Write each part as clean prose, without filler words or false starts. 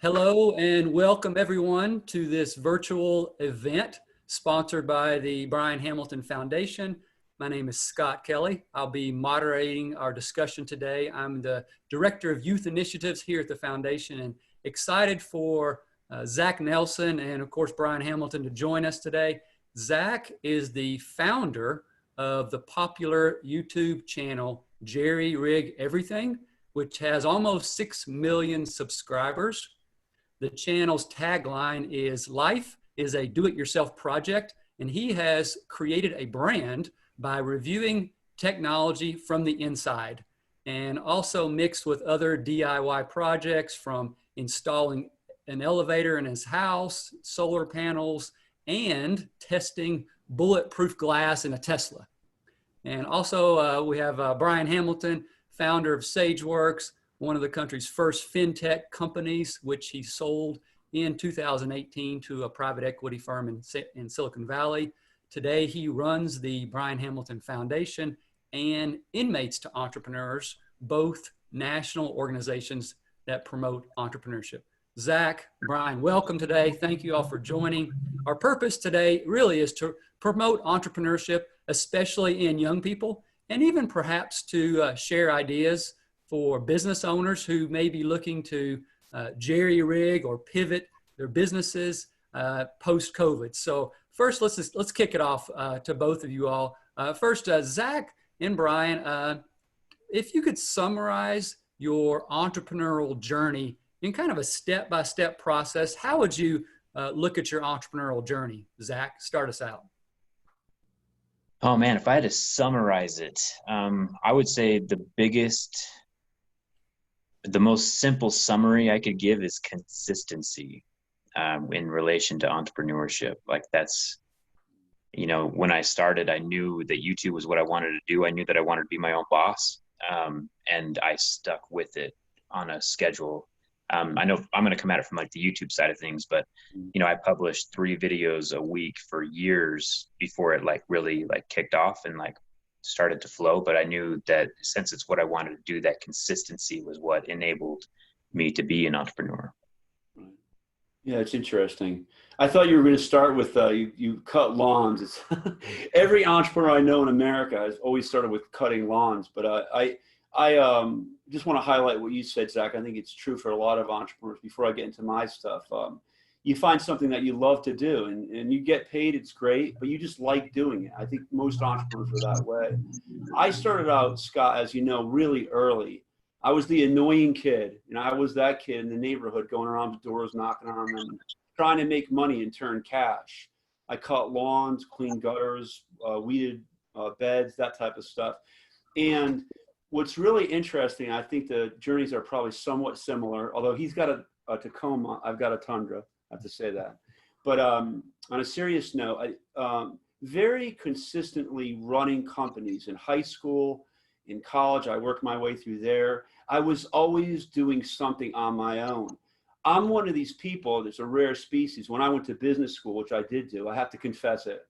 Hello and welcome everyone to this virtual event sponsored by the Brian Hamilton Foundation. My name is Scott Kelly. I'll be moderating our discussion today. I'm the Director of Youth Initiatives here at the Foundation and excited for Zack Nelson and of course Brian Hamilton to join us today. Zack is the founder of the popular YouTube channel Jerry Rig Everything, which has almost 6 million subscribers. The channel's tagline is "Life is a do-it-yourself project," and he has created a brand by reviewing technology from the inside and also mixed with other DIY projects from installing an elevator in his house, solar panels, and testing bulletproof glass in a Tesla. And also we have Brian Hamilton, founder of SageWorks, one of the country's first fintech companies, which he sold in 2018 to a private equity firm in Silicon Valley. Today, he runs the Brian Hamilton Foundation and Inmates to Entrepreneurs, both national organizations that promote entrepreneurship. Zack, Brian, welcome today. Thank you all for joining. Our purpose today really is to promote entrepreneurship, especially in young people, and even perhaps to share ideas for business owners who may be looking to jerry rig or pivot their businesses post-COVID. So first, let's kick it off to both of you all. First, Zack and Brian, if you could summarize your entrepreneurial journey in kind of a step-by-step process, how would you look at your entrepreneurial journey? Zack, start us out. Oh man, if I had to summarize it, I would say the most simple summary I could give is consistency in relation to entrepreneurship. Like that's, when I started, I knew that YouTube was what I wanted to do. I knew that I wanted to be my own boss, and I stuck with it on a schedule. I know I'm going to come at it from like the YouTube side of things, but I published 3 videos a week for years before it really kicked off and started to flow. But I knew that since it's what I wanted to do, that consistency was what enabled me to be an entrepreneur. Yeah, it's interesting. I thought you were going to start with you cut lawns. It's every entrepreneur I know in America has always started with cutting lawns. But I just want to highlight what you said, Zack. I think it's true for a lot of entrepreneurs. Before I get into my stuff, you find something that you love to do and you get paid, it's great, but you just like doing it. I think most entrepreneurs are that way. I started out, Scott, as you know, really early. I was the annoying kid. I was that kid in the neighborhood going around the doors, knocking on them, trying to make money and turn cash. I cut lawns, cleaned gutters, weeded beds, that type of stuff. And what's really interesting, I think the journeys are probably somewhat similar, although he's got a Tacoma, I've got a Tundra. I have to say that. But on a serious note, very consistently running companies in high school, in college, I worked my way through there. I was always doing something on my own. I'm one of these people, there's a rare species. When I went to business school, which I did do, I have to confess it.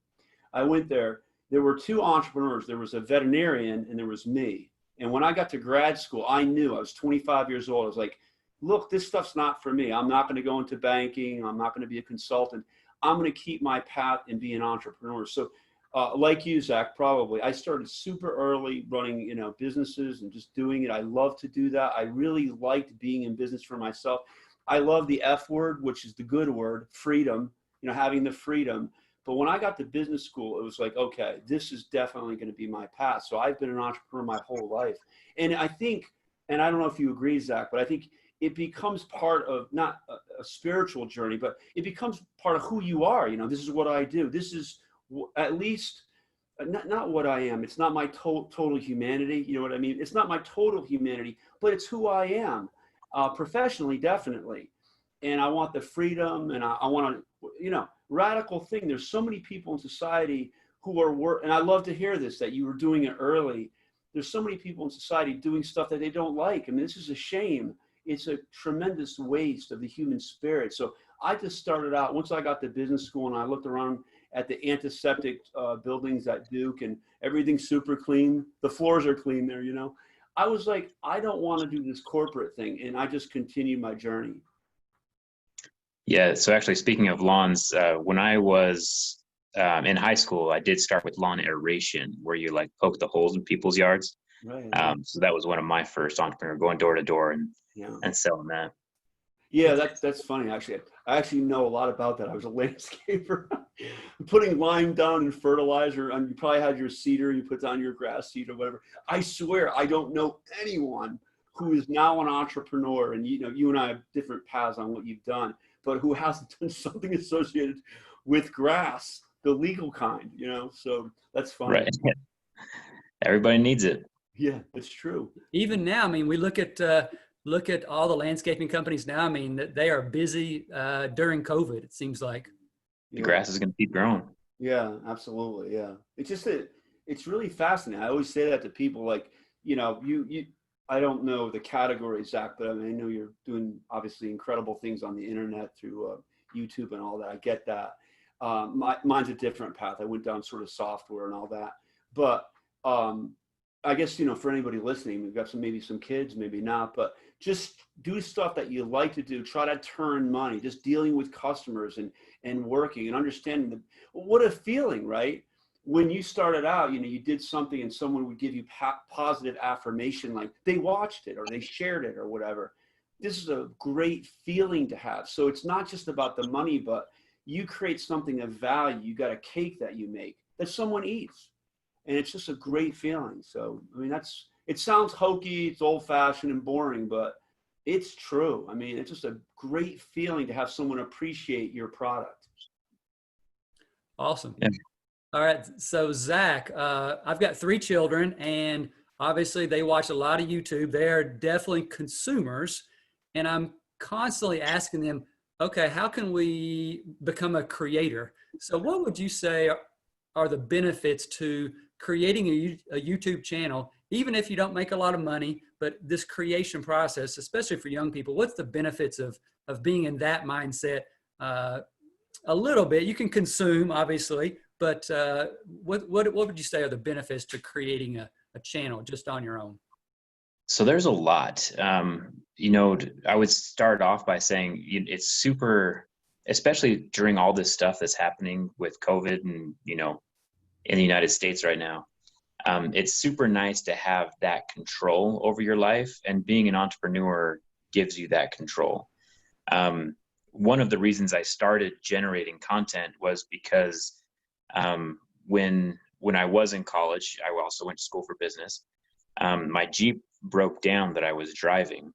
I went there were 2 entrepreneurs. There was a veterinarian and there was me. And when I got to grad school, I knew, I was 25 years old. I was like, look, this stuff's not for me. I'm not going to go into banking. I'm not going to be a consultant. I'm going to keep my path and be an entrepreneur. So like you, Zack, probably, I started super early running, businesses and just doing it. I love to do that. I really liked being in business for myself. I love the F word, which is the good word, freedom, having the freedom. But when I got to business school, it was like, okay, this is definitely going to be my path. So I've been an entrepreneur my whole life. And I think, and I don't know if you agree, Zack, but I think it becomes part of not a spiritual journey, but it becomes part of who you are. This is what I do. This is at least not what I am. It's not my total humanity. You know what I mean? It's not my total humanity, but it's who I am professionally, definitely. And I want the freedom and I want to, radical thing. There's so many people in society who are and I love to hear this, that you were doing it early. There's so many people in society doing stuff that they don't like. I mean, this is a shame. It's a tremendous waste of the human spirit. So I just started out, once I got to business school and I looked around at the antiseptic buildings at Duke and everything's super clean. The floors are clean there, I was like, I don't want to do this corporate thing. And I just continued my journey. Yeah. So actually, speaking of lawns, when I was in high school, I did start with lawn aeration, where you like poke the holes in people's yards. Right. So that was one of my first entrepreneur, going door to door Yeah. and selling that. Yeah, that's funny. Actually, I actually know a lot about that. I was a landscaper, putting lime down and fertilizer. And you probably had your cedar. You put down your grass seed or whatever. I swear, I don't know anyone who is now an entrepreneur. And you know, you and I have different paths on what you've done, but who hasn't done something associated with grass, the legal kind. You know, so that's funny. Right. Everybody needs it. Yeah, it's true. Even now, I mean, we look at all the landscaping companies now. I mean, that they are busy during COVID. It seems like. The Yeah. grass is going to keep growing. Yeah, absolutely. Yeah. It's just that it's really fascinating. I always say that to people, like, you know, I don't know the category, Zach, but I mean, I know you're doing obviously incredible things on the internet through YouTube and all that. I get that. Mine's a different path. I went down sort of software and all that, but I guess, you know, for anybody listening, we've got maybe some kids, maybe not, but just do stuff that you like to do. Try to turn money, just dealing with customers and working and understanding what a feeling, right? When you started out, you know, you did something and someone would give you positive affirmation, like they watched it or they shared it or whatever. This is a great feeling to have. So it's not just about the money, but you create something of value. You got a cake that you make that someone eats. And it's just a great feeling. So, I mean, it sounds hokey, it's old fashioned and boring, but it's true. I mean, it's just a great feeling to have someone appreciate your product. Awesome. Yeah. All right. So Zach, I've got 3 children and obviously they watch a lot of YouTube. They are definitely consumers. And I'm constantly asking them, okay, how can we become a creator? So what would you say are the benefits to creating a YouTube channel, even if you don't make a lot of money, but this creation process, especially for young people, what's the benefits of being in that mindset? A little bit, you can consume obviously, but what would you say are the benefits to creating a channel just on your own? So there's a lot. You know, I would start off by saying it's super, especially during all this stuff that's happening with COVID and, you know, in the United States right now. It's super nice to have that control over your life, and being an entrepreneur gives you that control. One of the reasons I started generating content was because when I was in college, I also went to school for business. My Jeep broke down that I was driving,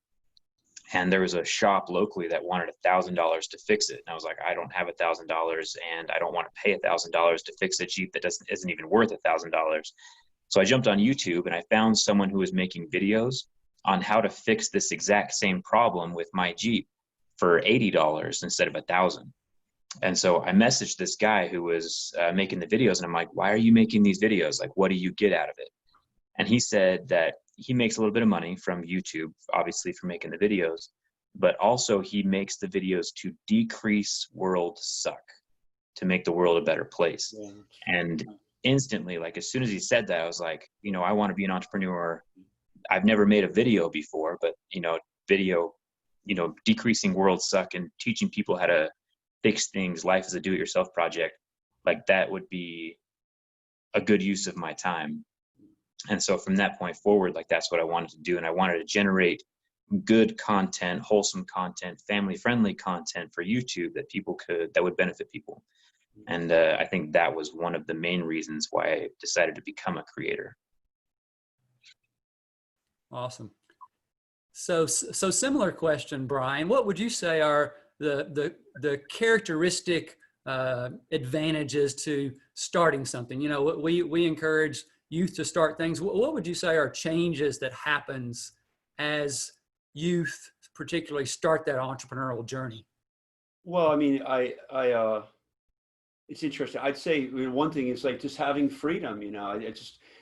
and there was a shop locally that wanted $1,000 to fix it. And I was like, I don't have $1,000, and I don't want to pay $1,000 to fix a Jeep that isn't even worth $1,000. So I jumped on YouTube and I found someone who was making videos on how to fix this exact same problem with my Jeep for $80 instead of $1,000. And so I messaged this guy who was making the videos, and I'm like, why are you making these videos? Like, what do you get out of it? And he said that he makes a little bit of money from YouTube, obviously, for making the videos, but also he makes the videos to decrease world suck, to make the world a better place. Yeah. And instantly, like as soon as he said that, I was like, you know, I want to be an entrepreneur. I've never made a video before, but, you know, video, you know, decreasing world suck and teaching people how to fix things, life is a do-it-yourself project, like that would be a good use of my time. And so from that point forward, like that's what I wanted to do. And I wanted to generate good content, wholesome content, family-friendly content for YouTube that would benefit people. And I think that was one of the main reasons why I decided to become a creator. Awesome. So similar question, Brian. What would you say are the characteristic advantages to starting something? You know, we encourage youth to start things. What would you say are changes that happens as youth, particularly, start that entrepreneurial journey? Well, I mean, it's interesting. I'd say one thing is like just having freedom, you know,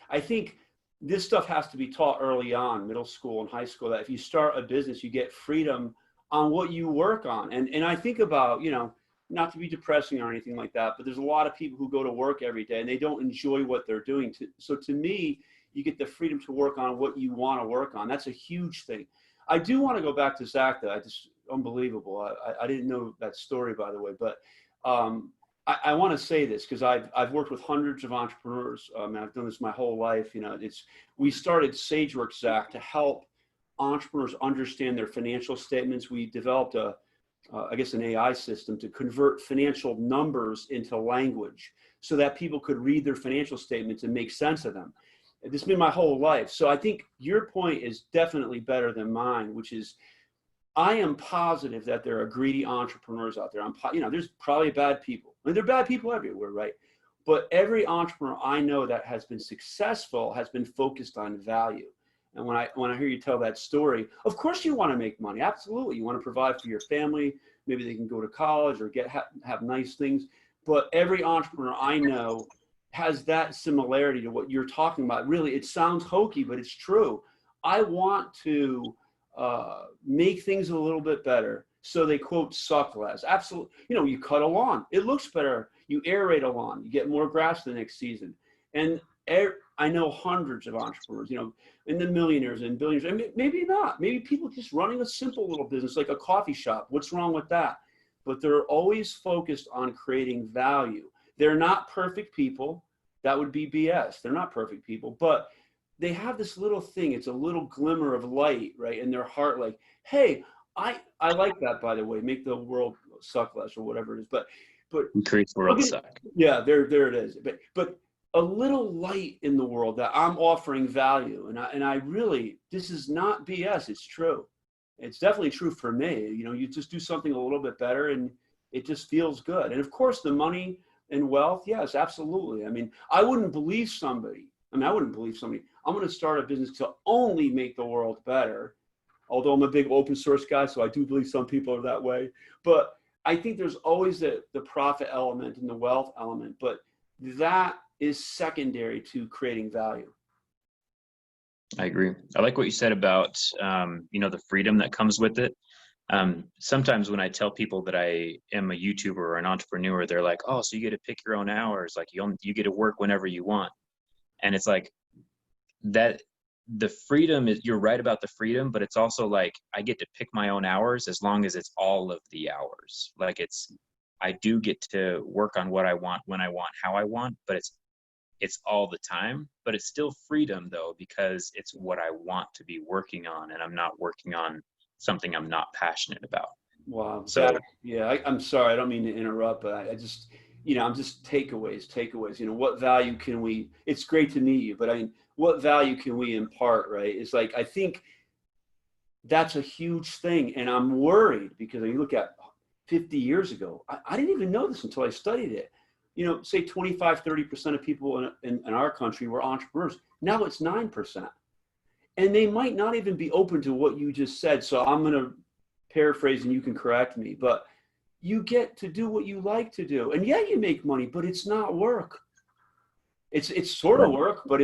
I think this stuff has to be taught early on, middle school and high school, that if you start a business, you get freedom on what you work on. And I think about, you know, not to be depressing or anything like that, but there's a lot of people who go to work every day and they don't enjoy what they're doing. So to me, you get the freedom to work on what you want to work on. That's a huge thing. I do want to go back to Zach, though. unbelievable. I didn't know that story, by the way, but I want to say this because I've worked with hundreds of entrepreneurs. I've done this my whole life. We started SageWorks, Zach, to help entrepreneurs understand their financial statements. We developed I guess an AI system to convert financial numbers into language so that people could read their financial statements and make sense of them. This has been my whole life. So I think your point is definitely better than mine, which is I am positive that there are greedy entrepreneurs out there. There's probably bad people. I mean, there are bad people everywhere, right? But every entrepreneur I know that has been successful has been focused on value. And when I hear you tell that story, of course you want to make money. Absolutely. You want to provide for your family. Maybe they can go to college or have nice things. But every entrepreneur I know has that similarity to what you're talking about. Really, it sounds hokey, but it's true. I want to make things a little bit better so they, quote, suck less. Absolutely. You cut a lawn. It looks better. You aerate a lawn. You get more grass the next season. And I know hundreds of entrepreneurs, and the millionaires and billionaires, and maybe not. Maybe people just running a simple little business like a coffee shop. What's wrong with that? But they're always focused on creating value. They're not perfect people. That would be BS. They're not perfect people, but they have this little thing. It's a little glimmer of light, right, in their heart. Like, hey, I like that, by the way. Make the world suck less or whatever it is. But increase world suck. Yeah, there it is. But a little light in the world that I'm offering value, and I really, this is not BS. It's true. It's definitely true for me. You just do something a little bit better, and it just feels good. And of course, the money and wealth, yes, absolutely. I mean, I wouldn't believe somebody. I'm going to start a business to only make the world better. Although I'm a big open source guy, so I do believe some people are that way. But I think there's always the profit element and the wealth element, but that is secondary to creating value. I agree. I like what you said about, the freedom that comes with it. Sometimes when I tell people that I am a YouTuber or an entrepreneur, they're like, oh, so you get to pick your own hours. Like you get to work whenever you want. And it's like that the freedom is, you're right about the freedom, but it's also like, I get to pick my own hours as long as it's all of the hours. Like I do get to work on what I want, when I want, how I want, but it's all the time, but it's still freedom though, because it's what I want to be working on, and I'm not working on something I'm not passionate about. Wow. So yeah, I'm sorry. I don't mean to interrupt, but I just, I'm just takeaways. What value can we, it's great to meet you, but what value can we impart, right? It's like, I think that's a huge thing. And I'm worried because you look at 50 years ago, I didn't even know this until I studied it. Say 25, 30% of people in our country were entrepreneurs. Now it's 9%. And they might not even be open to what you just said. So I'm going to paraphrase and you can correct me, but you get to do what you like to do. And yeah, you make money, but it's not work. It's sort of work, but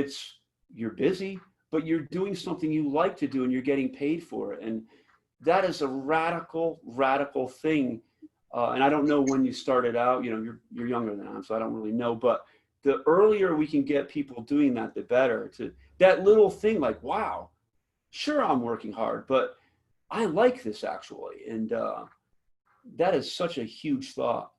you're busy, but you're doing something you like to do and you're getting paid for it. And that is a radical, radical thing. And I don't know when you started out, you're younger than I am, so I don't really know, but the earlier we can get people doing that, the better. To that little thing like, wow, sure, I'm working hard, but I like this actually. And that is such a huge thought.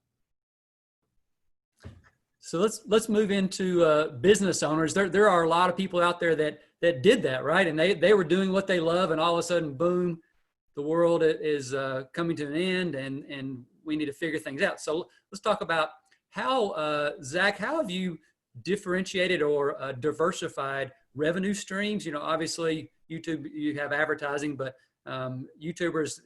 So let's move into business owners. There are a lot of people out there that did that, right? And they were doing what they love, and all of a sudden, boom, the world is coming to an end, and we need to figure things out. So let's talk about how, Zach, how have you differentiated or diversified revenue streams? Obviously YouTube, you have advertising, but YouTubers,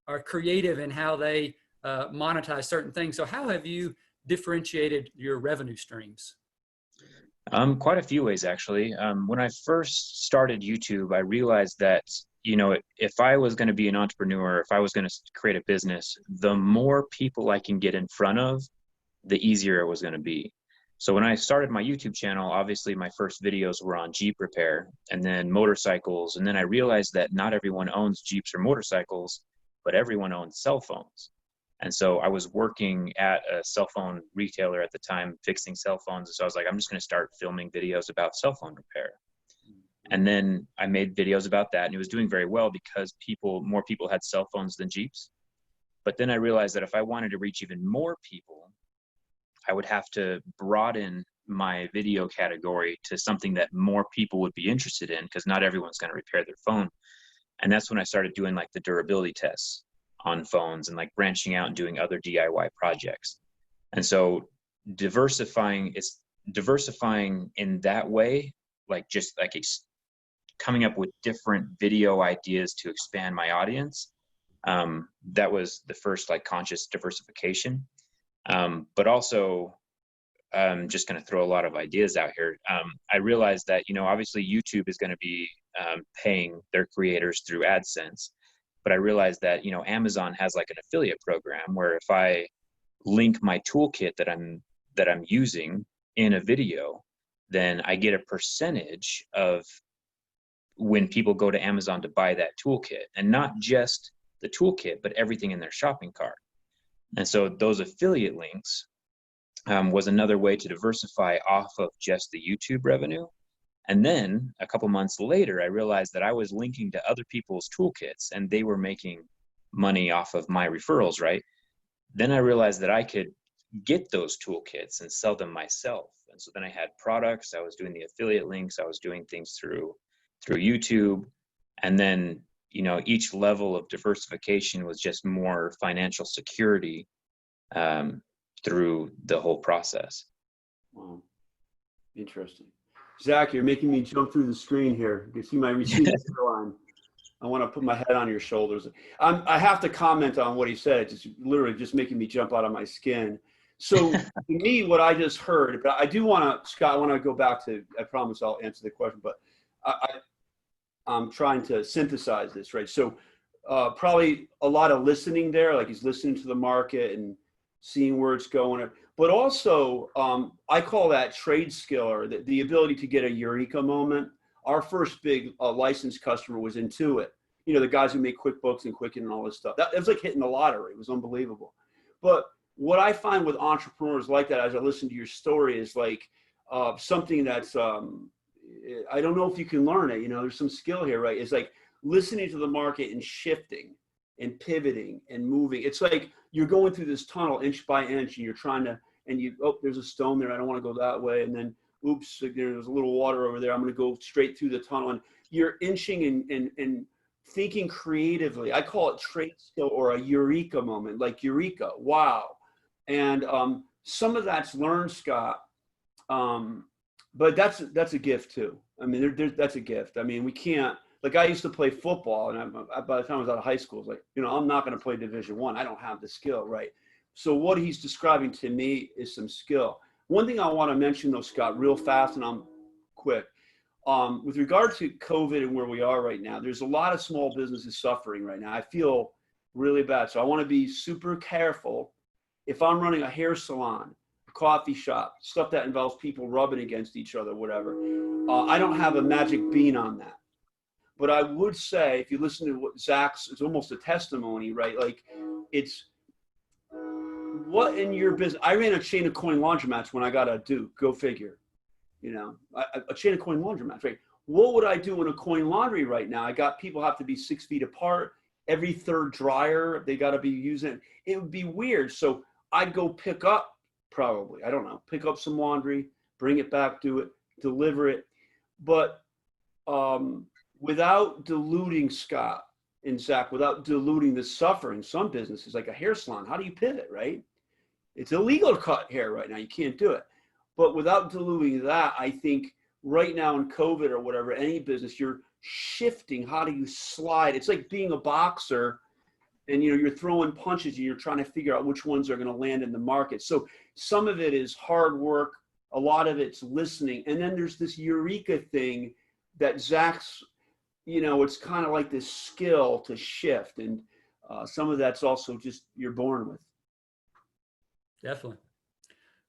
are creative in how they monetize certain things. So how have you differentiated your revenue streams? Quite a few ways, actually. When I first started YouTube, I realized that, if I was going to be an entrepreneur, if I was going to create a business, the more people I can get in front of, the easier it was going to be. So when I started my YouTube channel, obviously my first videos were on Jeep repair and then motorcycles. And then I realized that not everyone owns Jeeps or motorcycles, but everyone owns cell phones. And so I was working at a cell phone retailer at the time, fixing cell phones. And so I was like, I'm just going to start filming videos about cell phone repair. And then I made videos about that, and it was doing very well because more people had cell phones than Jeeps. But then I realized that if I wanted to reach even more people, I would have to broaden my video category to something that more people would be interested in, because not everyone's going to repair their phone. And that's when I started doing like the durability tests on phones and like branching out and doing other DIY projects. And so diversifying in that way, like just like coming up with different video ideas to expand my audience. That was the first like conscious diversification. But also, I'm just going to throw a lot of ideas out here. I realized that, obviously YouTube is going to be paying their creators through AdSense, but I realized that, Amazon has like an affiliate program where if I link my toolkit that I'm using in a video, then I get a percentage of when people go to Amazon to buy that toolkit, and not just the toolkit, but everything in their shopping cart. And so those affiliate links was another way to diversify off of just the YouTube revenue. And then a couple months later, I realized that I was linking to other people's toolkits and they were making money off of my referrals, right? Then I realized that I could get those toolkits and sell them myself. And so then I had products, I was doing the affiliate links, I was doing things through YouTube. And then, each level of diversification was just more financial security through the whole process. Wow. Interesting. Zach, you're making me jump through the screen here. You see my receipt line. I want to put my head on your shoulders. I have to comment on what he said. It's just literally just making me jump out of my skin. So to me, what I just heard, but I do want to, Scott, I want to go back to, I promise I'll answer the question, but I'm trying to synthesize this, right? So probably a lot of listening there, like he's listening to the market and seeing where it's going. But also, I call that trade skill, or the ability to get a eureka moment. Our first big licensed customer was Intuit. The guys who make QuickBooks and Quicken and all this stuff. It was like hitting the lottery. It was unbelievable. But what I find with entrepreneurs like that, as I listen to your story, is like something that's, I don't know if you can learn it. There's some skill here, right? It's like listening to the market and shifting and pivoting and moving. It's like you're going through this tunnel inch by inch, and you're trying to, there's a stone there, I don't want to go that way. And then, oops, there's a little water over there, I'm going to go straight through the tunnel. And you're inching and thinking creatively. I call it trade skill or a eureka moment, like eureka, wow. And some of that's learned, Scott, but that's a gift too. I mean, that's a gift. I mean, we can't, like I used to play football, and by the time I was out of high school, I was like, I'm not going to play Division I. I don't have the skill, right? So what he's describing to me is some skill. One thing I want to mention though, Scott, real fast, and I'm quick. With regard to COVID and where we are right now, there's a lot of small businesses suffering right now. I feel really bad. So I want to be super careful. If I'm running a hair salon, a coffee shop, stuff that involves people rubbing against each other, whatever, I don't have a magic bean on that. But I would say, if you listen to what Zach's, it's almost a testimony, right? Like, it's what in your business. I ran a chain of coin laundromats when I got a Duke, go figure, a chain of coin laundromats, right? What would I do in a coin laundry right now? I got people have to be 6 feet apart. Every third dryer, they got to be using. It would be weird. So I'd go pick up, probably, I don't know, pick up some laundry, bring it back, do it, deliver it. But, without diluting, Scott and Zach, without diluting the suffering, some businesses like a hair salon, how do you pivot, right? It's illegal to cut hair right now. You can't do it. But without diluting that, I think right now in COVID or whatever, any business, you're shifting. How do you slide? It's like being a boxer and, you're throwing punches and you're trying to figure out which ones are going to land in the market. So some of it is hard work. A lot of it's listening. And then there's this eureka thing that Zach's, it's kind of like this skill to shift. And some of that's also just you're born with. Definitely.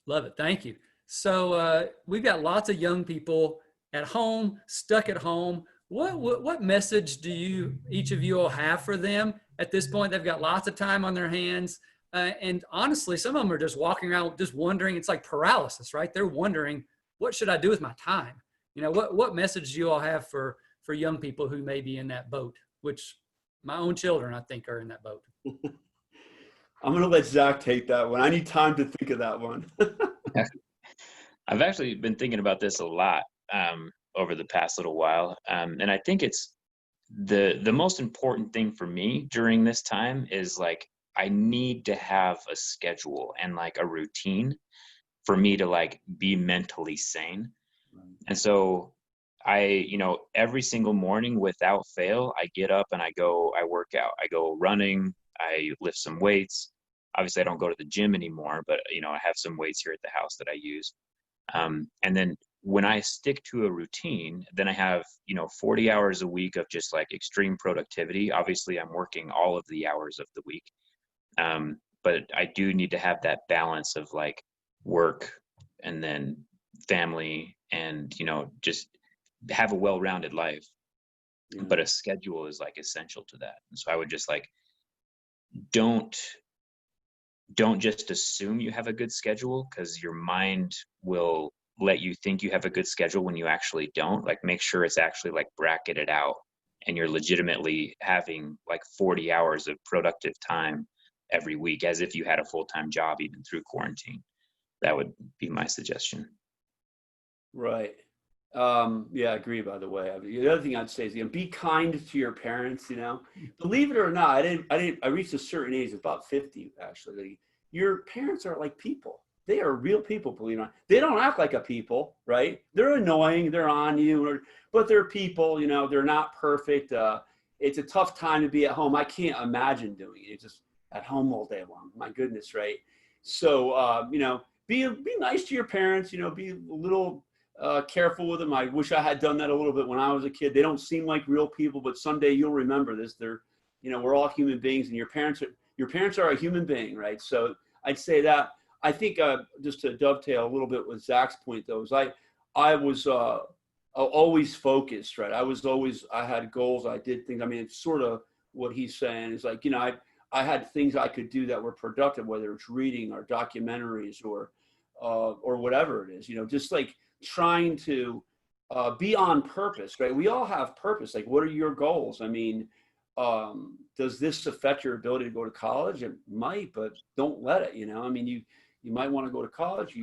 Love it. Thank you. So we've got lots of young people at home, stuck at home. What message do each of you all have for them at this point? They've got lots of time on their hands. And honestly, some of them are just walking around just wondering. It's like paralysis, right? They're wondering, what should I do with my time? what message do you all have for young people who may be in that boat, which my own children, I think, are in that boat? I'm going to let Zach take that one. I need time to think of that one. I've actually been thinking about this a lot over the past little while. And I think it's the most important thing for me during this time is like, I need to have a schedule and like a routine for me to like be mentally sane. And so every single morning without fail, I get up and I work out, I go running, I lift some weights. Obviously I don't go to the gym anymore, but I have some weights here at the house that I use. And then when I stick to a routine, then I have, 40 hours a week of just like extreme productivity. Obviously I'm working all of the hours of the week. But I do need to have that balance of like work and then family and, just have a well-rounded life. Yeah. But a schedule is like essential to that. And so I would just like, don't just assume you have a good schedule, because your mind will let you think you have a good schedule when you actually don't. Like, make sure it's actually like bracketed out and you're legitimately having like 40 hours of productive time every week, as if you had a full-time job, even through quarantine. That would be my suggestion. Right. Yeah, I agree, by the way. The other thing I'd say is, be kind to your parents, believe it or not. I reached a certain age, about 50, actually. Your parents are like people. They are real people, believe it or not. They don't act like a people, right? They're annoying, they're on you, but they're people, they're not perfect. It's a tough time to be at home. I can't imagine doing it. It's just at home all day long. My goodness, right? So, be nice to your parents, be a little careful with them. I wish I had done that a little bit when I was a kid. They don't seem like real people, but someday you'll remember this. They're, we're all human beings, and your parents are a human being, right? So I'd say that. I think just to dovetail a little bit with Zach's point, though, is I was always focused, right? I had goals. I did things. I mean, it's sort of what he's saying is like, I had things I could do that were productive, whether it's reading or documentaries or whatever it is, just like trying to be on purpose, right? We all have purpose. Like, what are your goals? I mean, does this affect your ability to go to college? It might, but don't let it, I mean, you might want to go to college.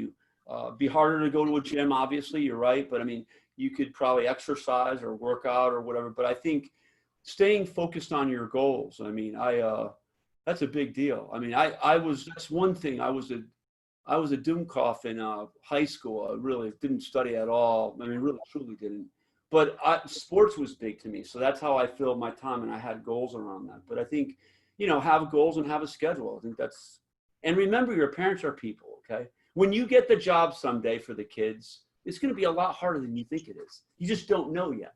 Be harder to go to a gym, obviously, you're right. But I mean, you could probably exercise or work out or whatever. But I think staying focused on your goals, I mean, that's a big deal. I mean, that's one thing. I was a Doomkoff in high school. I really didn't study at all. I mean, really, truly didn't. But sports was big to me. So that's how I filled my time, and I had goals around that. But I think, have goals and have a schedule. I think and remember, your parents are people, okay? When you get the job someday for the kids, it's going to be a lot harder than you think it is. You just don't know yet.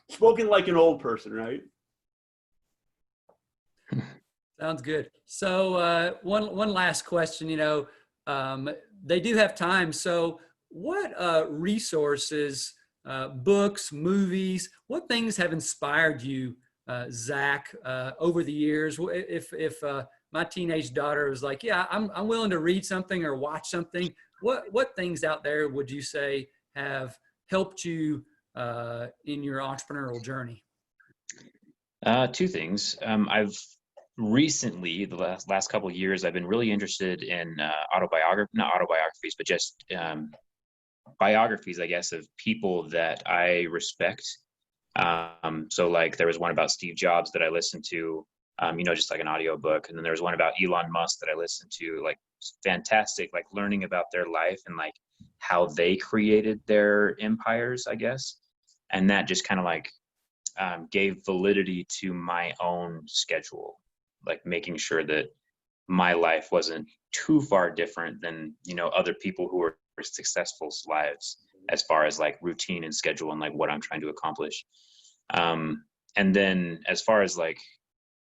Spoken like an old person, right? Sounds good. So one last question, they do have time. So what resources, books, movies, what things have inspired you, Zach, over the years? If my teenage daughter was like, yeah, I'm willing to read something or watch something, what things out there would you say have helped you in your entrepreneurial journey? Two things. I've recently, the last couple of years, I've been really interested in not autobiographies, but just biographies, I guess, of people that I respect. So like there was one about Steve Jobs that I listened to, just like an audiobook. And then there was one about Elon Musk that I listened to, like fantastic, like learning about their life and like how they created their empires, I guess. And that just kind of like gave validity to my own schedule, like making sure that my life wasn't too far different than, other people who were successful lives as far as like routine and schedule and like what I'm trying to accomplish. And then as far as like,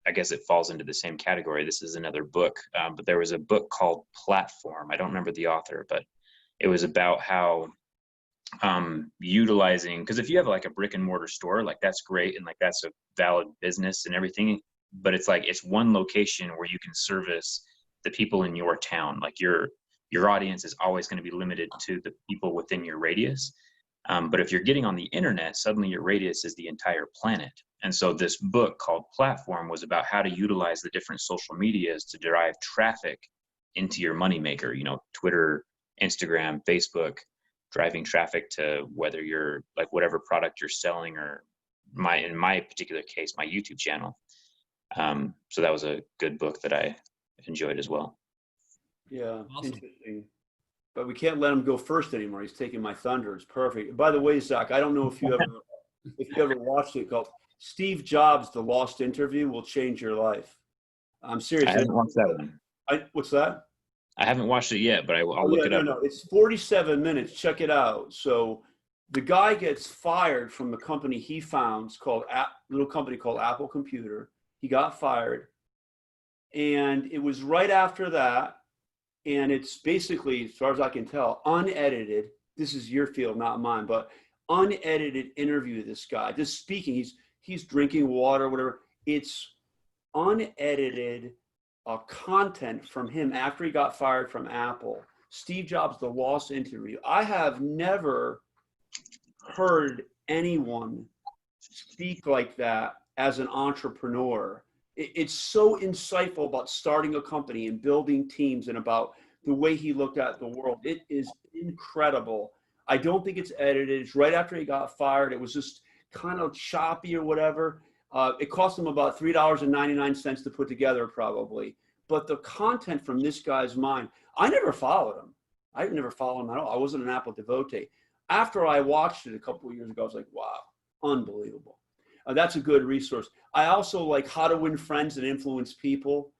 I guess it falls into the same category. This is another book, but there was a book called Platform. I don't remember the author, but it was about how utilizing, because if you have like a brick and mortar store, like that's great and like that's a valid business and everything, but it's like it's one location where you can service the people in your town. Like your audience is always going to be limited to the people within your radius. But if you're getting on the internet, suddenly your radius is the entire planet. And so this book called Platform was about how to utilize the different social medias to derive traffic into your moneymaker, Twitter, Instagram, Facebook, driving traffic to whether you're like whatever product you're selling, or in my particular case, my YouTube channel. So that was a good book that I enjoyed as well. Yeah, Awesome. interesting. But we can't let him go first anymore. He's taking my thunder. It's perfect. By the way, Zach, I don't know if you ever watched it, called Steve Jobs: The Lost Interview Will Change Your Life. I'm serious. I haven't watched that one. What's that? I haven't watched it yet, but I'll look it up. No, it's 47 minutes. Check it out. So the guy gets fired from the company he founds, called little company called Apple Computer. He got fired, and it was right after that. And it's basically, as far as I can tell, unedited. This is your field, not mine, but unedited interview of this guy, just speaking. He's drinking water, whatever. It's unedited content from him after he got fired from Apple. Steve Jobs: The Lost Interview. I have never heard anyone speak like that as an entrepreneur. It's so insightful about starting a company and building teams, and about the way he looked at the world. It is incredible. I don't think it's edited. It's right after he got fired. It was just kind of choppy or whatever. It cost him about $3.99 to put together, probably. But the content from this guy's mind, I never followed him. I never followed him at all. I wasn't an Apple devotee. After I watched it a couple of years ago, I was like, wow, unbelievable. That's a good resource. I also like How to Win Friends and Influence People.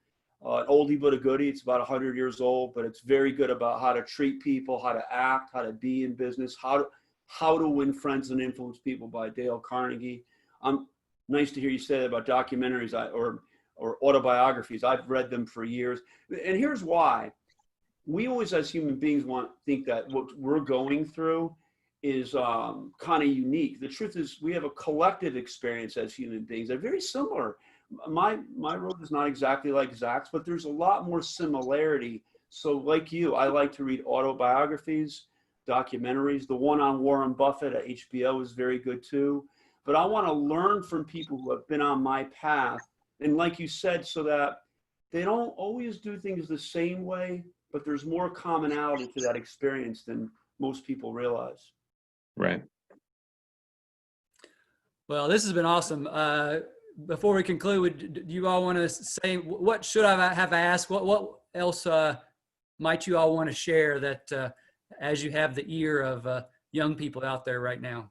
An oldie but a goodie. It's about 100 years old, but it's very good about how to treat people, how to act, how to be in business, how to win friends and influence people, by Dale Carnegie. Nice to hear you say that about documentaries or autobiographies. I've read them for years. And here's why. We always, as human beings, think that what we're going through is kind of unique. The truth is, we have a collective experience as human beings. They're very similar. My road is not exactly like Zach's, but there's a lot more similarity. So like you, I like to read autobiographies, documentaries. The one on Warren Buffett at HBO is very good too. But I want to learn from people who have been on my path. And like you said, so that they don't always do things the same way, but there's more commonality to that experience than most people realize. Right. Well, this has been awesome. Before we conclude, do you all want to say, what should I have asked? What else might you all want to share that as you have the ear of young people out there right now?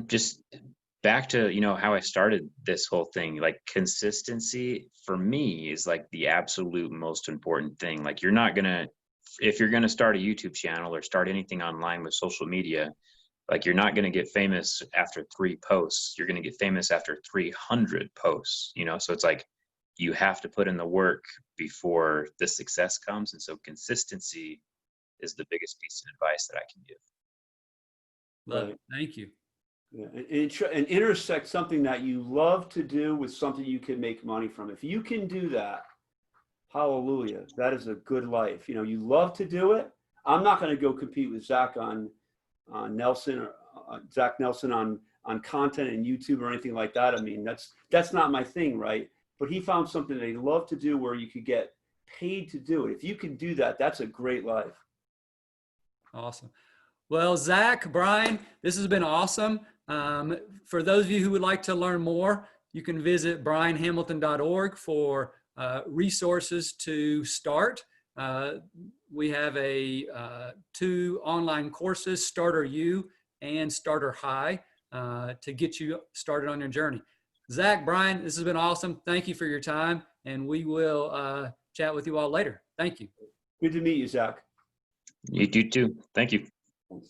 Just back to, how I started this whole thing, like consistency for me is like the absolute most important thing. Like if you're going to start a YouTube channel or start anything online with social media, like you're not going to get famous after 3 posts. You're going to get famous after 300 posts, So it's like you have to put in the work before the success comes. And so consistency is the biggest piece of advice that I can give. Love it. Thank you. Yeah, and intersect something that you love to do with something you can make money from. If you can do that, hallelujah, that is a good life. You love to do it. I'm not going to go compete with Zack on Nelson or Zack Nelson on content and YouTube or anything like that. I mean, that's not my thing, right? But he found something that he loved to do where you could get paid to do it. If you can do that, that's a great life. Awesome. Well, Zack, Brian, this has been awesome. For those of you who would like to learn more, you can visit brianhamilton.org for resources to start. We have 2 online courses, Starter U and Starter High, to get you started on your journey. Zack, Brian, this has been awesome. Thank you for your time, and we will chat with you all later. Thank you. Good to meet you, Zack. You do too. Thank you. Thanks.